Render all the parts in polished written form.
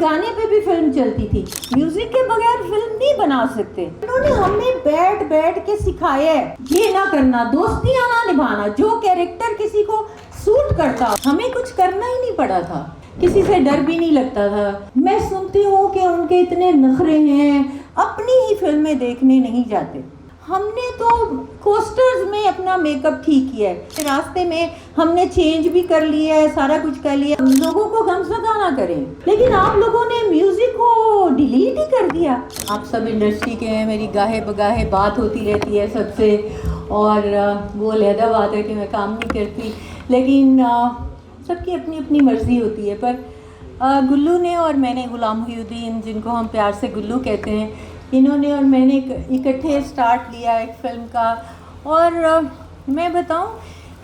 गाने पे भी फिल्म चलती थी। म्यूजिक के बगैर फिल्म नहीं बना सकते। उन्होंने हमें बैठ बैठ के सिखाया है ये ना करना, दोस्तियां ना निभाना, जो कैरेक्टर किसी को सूट करता, हमें कुछ करना ही नहीं पड़ा था, किसी से डर भी नहीं लगता था। मैं सुनती हूँ कि उनके इतने नखरे हैं, अपनी ही फिल्में देखने नहीं जाते। हमने तो पोस्टर्स में अपना मेकअप ठीक किया है, रास्ते में हमने चेंज भी कर लिया है, सारा कुछ कर लिया, लोगों को गमज़दा ना करें। लेकिन आप लोगों ने म्यूजिक को डिलीट ही कर दिया। आप सब इंडस्ट्री के हैं, मेरी गाहे बगाहे बात होती रहती है सबसे, और वो लहदा बात है कि मैं काम नहीं करती, लेकिन सबकी अपनी अपनी मर्ज़ी होती है। पर गुल्लू ने और मैंने, गुलाम मोहिउद्दीन जिनको हम प्यार से गुल्लू कहते हैं, इन्होंने और मैंने इकट्ठे स्टार्ट लिया एक फ़िल्म का। और मैं बताऊं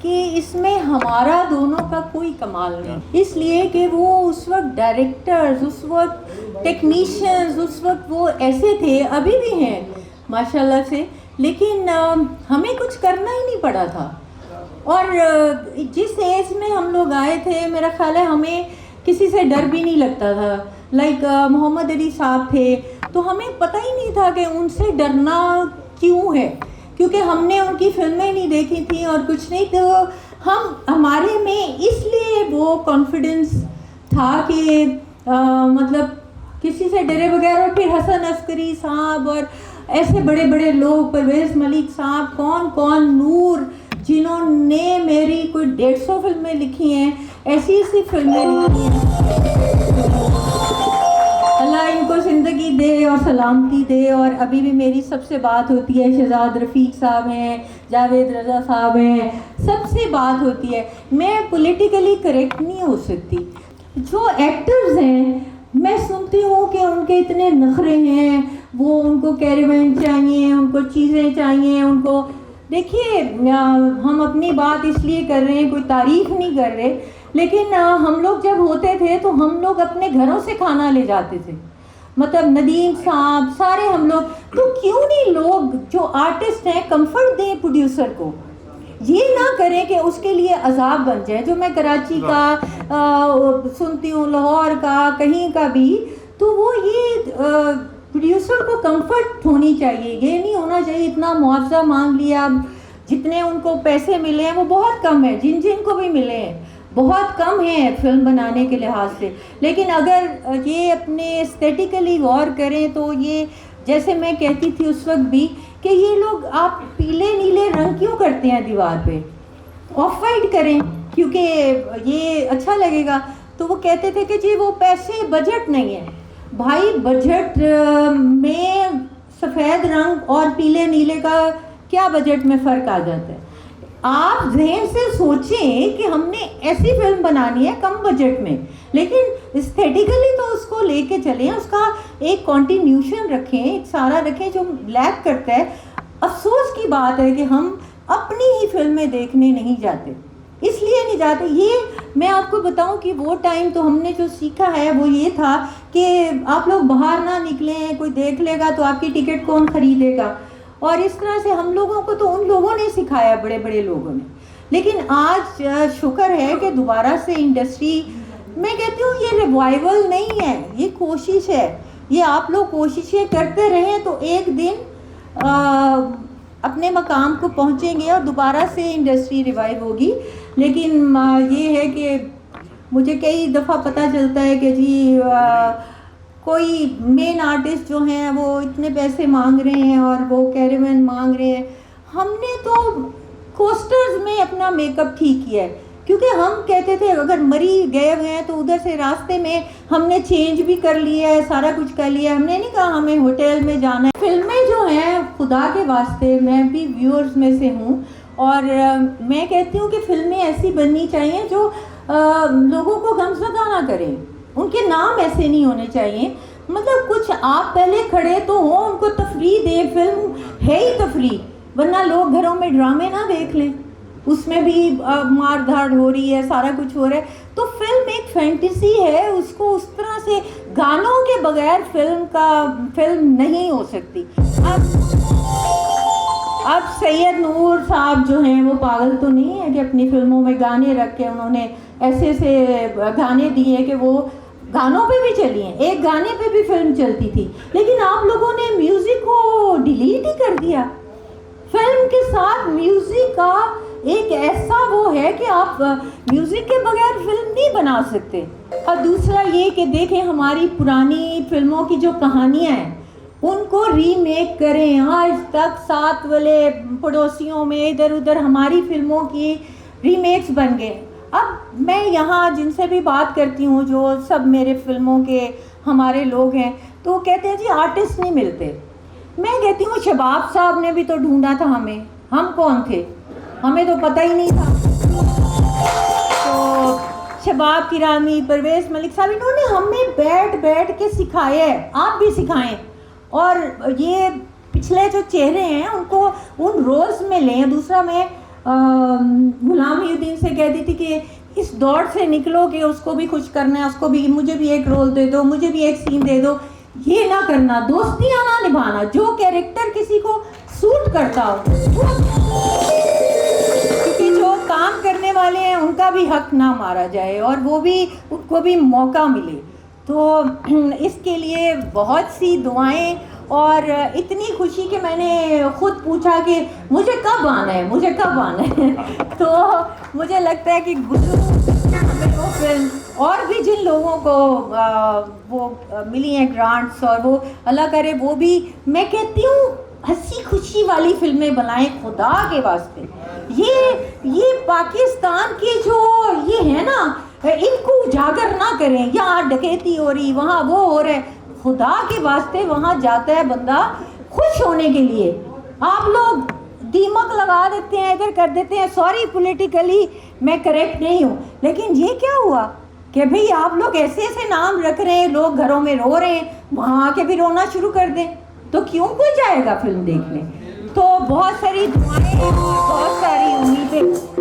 कि इसमें हमारा दोनों का कोई कमाल नहीं, इसलिए कि वो उस वक्त डायरेक्टर्स, उस वक्त टेक्नीशियंस, उस वक्त वो ऐसे थे, अभी भी हैं माशाल्लाह से, लेकिन हमें कुछ करना ही नहीं पड़ा था। और जिस एज में हम लोग आए थे, मेरा ख्याल है हमें किसी से डर भी नहीं लगता था। लाइक मोहम्मद अली साहब थे, तो हमें पता ही नहीं था कि उनसे डरना क्यों है, क्योंकि हमने उनकी फिल्में नहीं देखी थी और कुछ नहीं, तो हमारे में इसलिए वो कॉन्फिडेंस था कि मतलब किसी से डरे बगैर। और फिर हसन अस्करी साहब और ऐसे बड़े बड़े लोग, परवेज़ मलिक साहब, कौन कौन, नूर, जिन्होंने मेरी कोई 150 फिल्में लिखी हैं, ऐसी ऐसी फिल्में लिखी हैं, अल्लाह इनको ज़िंदगी दे और सलामती दे। और अभी भी मेरी सबसे बात होती है, शहजाद रफ़ीक साहब हैं, जावेद रज़ा साहब हैं, सबसे बात होती है। मैं पॉलिटिकली करेक्ट नहीं हो सकती। जो एक्टर्स हैं, मैं सुनती हूँ कि उनके इतने नखरे हैं, वो उनको कैरेवन चाहिए, उनको चीज़ें चाहिए, उनको। देखिए, हम अपनी बात इसलिए कर रहे हैं, कोई तारीफ़ नहीं कर रहे, लेकिन हम लोग जब होते थे तो हम लोग अपने घरों से खाना ले जाते थे, मतलब नदीम साहब, सारे हम लोग। तो क्यों नहीं लोग जो आर्टिस्ट हैं कंफर्ट दें प्रोड्यूसर को, ये ना करें कि उसके लिए अजाब बन जाए। जो मैं कराची का सुनती हूँ, लाहौर का, कहीं का भी, तो वो ये प्रोड्यूसर को कंफर्ट होनी चाहिए, ये नहीं होना चाहिए इतना मुआवजा मांग लिया। जितने उनको पैसे मिले हैं वो बहुत कम है, जिन जिनको भी मिले हैं बहुत कम है फिल्म बनाने के लिहाज से। लेकिन अगर ये अपने एस्थेटिकली गौर करें तो ये, जैसे मैं कहती थी उस वक्त भी, कि ये लोग आप पीले नीले रंग क्यों करते हैं दीवार पे, ऑफ वाइट करें क्योंकि ये अच्छा लगेगा। तो वो कहते थे कि जी वो पैसे, बजट नहीं है भाई, बजट में सफ़ेद रंग और पीले नीले का क्या बजट में फ़र्क आ जाता है। आप ज़हन से सोचें कि हमने ऐसी फिल्म बनानी है कम बजट में, लेकिन एस्थेटिकली तो उसको लेके चलें, उसका एक कॉन्टिन्यूशन रखें, एक सारा रखें जो लैक करता है। अफसोस की बात है कि हम अपनी ही फिल्में देखने नहीं जाते, इसलिए नहीं जाते। ये मैं आपको बताऊं कि वो टाइम तो हमने जो सीखा है वो ये था कि आप लोग बाहर ना निकलें, कोई देख लेगा तो आपकी टिकट कौन खरीदेगा, और इस तरह से हम लोगों को तो उन लोगों ने सिखाया, बड़े बड़े लोगों ने। लेकिन आज शुक्र है कि दोबारा से इंडस्ट्री, मैं कहती हूँ ये रिवाइवल नहीं है, ये कोशिश है। ये आप लोग कोशिशें करते रहें तो एक दिन अपने मकाम को पहुँचेंगे और दोबारा से इंडस्ट्री रिवाइव होगी। लेकिन ये है कि मुझे कई दफ़ा पता चलता है कि जी कोई मेन आर्टिस्ट जो हैं वो इतने पैसे मांग रहे हैं और वो कैरेवन मांग रहे हैं। हमने तो पोस्टर्स में अपना मेकअप ठीक किया है, क्योंकि हम कहते थे अगर मरी गए हुए हैं तो उधर से रास्ते में हमने चेंज भी कर लिया है, सारा कुछ कर लिया है। हमने नहीं कहा हमें होटल में जाना है। फिल्में जो हैं, खुदा के वास्ते, मैं भी व्यूअर्स में से हूँ, और मैं कहती हूँ कि फिल्में ऐसी बननी चाहिए जो लोगों को गमज़दा ना करें, उनके नाम ऐसे नहीं होने चाहिए। मतलब कुछ आप पहले खड़े तो हो, उनको तफरीह दे, फिल्म है ही तफरीह, वरना लोग घरों में ड्रामे ना देख लें, उसमें भी मार धाड़ हो रही है, सारा कुछ हो रहा है। तो फिल्म एक फैंटेसी है, उसको उस तरह से गानों के बगैर फिल्म नहीं हो सकती। अब सैयद नूर साहब जो हैं वो पागल तो नहीं है कि अपनी फिल्मों में गाने रख के उन्होंने ऐसे गाने दिए कि वो गानों पे भी चली हैं, एक गाने पे भी फिल्म चलती थी, लेकिन आप लोगों ने म्यूजिक को डिलीट ही कर दिया। फिल्म के साथ म्यूजिक का एक ऐसा वो है कि आप म्यूजिक के बगैर फिल्म नहीं बना सकते। और दूसरा ये कि देखें हमारी पुरानी फिल्मों की जो कहानियाँ हैं उनको रीमेक करें। आज तक साथ वाले पड़ोसियों में इधर उधर हमारी फिल्मों की रीमेक्स बन गए। अब मैं यहाँ जिनसे भी बात करती हूँ, जो सब मेरे फिल्मों के हमारे लोग हैं, तो वो कहते हैं जी आर्टिस्ट नहीं मिलते। मैं कहती हूँ शबाब साहब ने भी तो ढूंढा था हमें, हम कौन थे, हमें तो पता ही नहीं था। तो शबाब किरामी, परवेज़ मलिक साहब, इन्होंने हमें बैठ बैठ के सिखाया है, आप भी सिखाएं। और ये पिछले जो चेहरे हैं उनको उन रोल्स में लें। दूसरा, मैं गुलाम मोहिउद्दीन से कहती थी कि इस दौड़ से निकलो कि उसको भी खुश करना है, उसको भी, मुझे भी एक रोल दे दो, मुझे भी एक सीन दे दो। ये ना करना, दोस्तियाँ ना निभाना, जो कैरेक्टर किसी को सूट करता हो, क्योंकि जो काम करने वाले हैं उनका भी हक ना मारा जाए और वो भी, उनको भी मौका मिले। तो इसके लिए बहुत सी दुआएं और इतनी खुशी कि मैंने खुद पूछा कि मुझे कब आना है, मुझे कब आना है। तो मुझे लगता है कि वो फिल्म और भी जिन लोगों को वो मिली हैं ग्रांट्स, और वो अल्लाह करे वो भी, मैं कहती हूँ हंसी खुशी वाली फिल्में बनाएं खुदा के वास्ते। ये पाकिस्तान की जो ये है ना, इनको उजागर ना करें। यहाँ डकैती हो रही, वहाँ वो हो रहा है, खुदा के वास्ते वहाँ जाता है बंदा खुश होने के लिए। आप लोग दीमक लगा देते हैं, इधर कर देते हैं। सॉरी, पॉलिटिकली मैं करेक्ट नहीं हूँ, लेकिन ये क्या हुआ कि भाई आप लोग ऐसे ऐसे नाम रख रहे हैं, लोग घरों में रो रहे हैं, वहाँ आके भी रोना शुरू कर दें, तो क्यों कोई जाएगा फिल्म देखने। तो बहुत सारी दुआएं, बहुत सारी उम्मीदें।